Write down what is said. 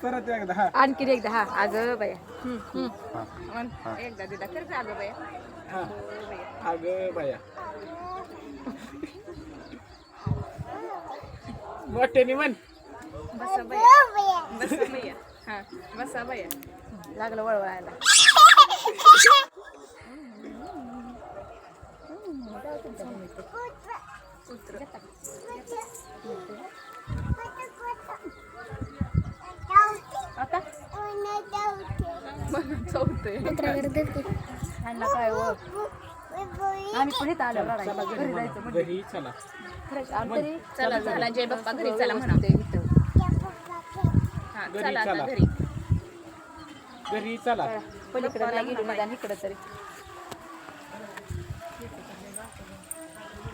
परत एकदा हा आणखी एकदा हा अगं बाया हा. एकदा दिदा कर अगं बाया हा अगं बाया मोठ्याने म्हण बसा बाया बसा बाया हा बसा बाया लागलं वळवळायला आता चौथय ह्यांना काय आम्ही पण इथं आलो घरी जायचं म्हणजे घरी चला तरी चला चला जय बाप्पा घरी चला म्हणा हा घरी चला आता चला. घरी घरी चला पलीकडे नाही गेली निदान इकडे तरी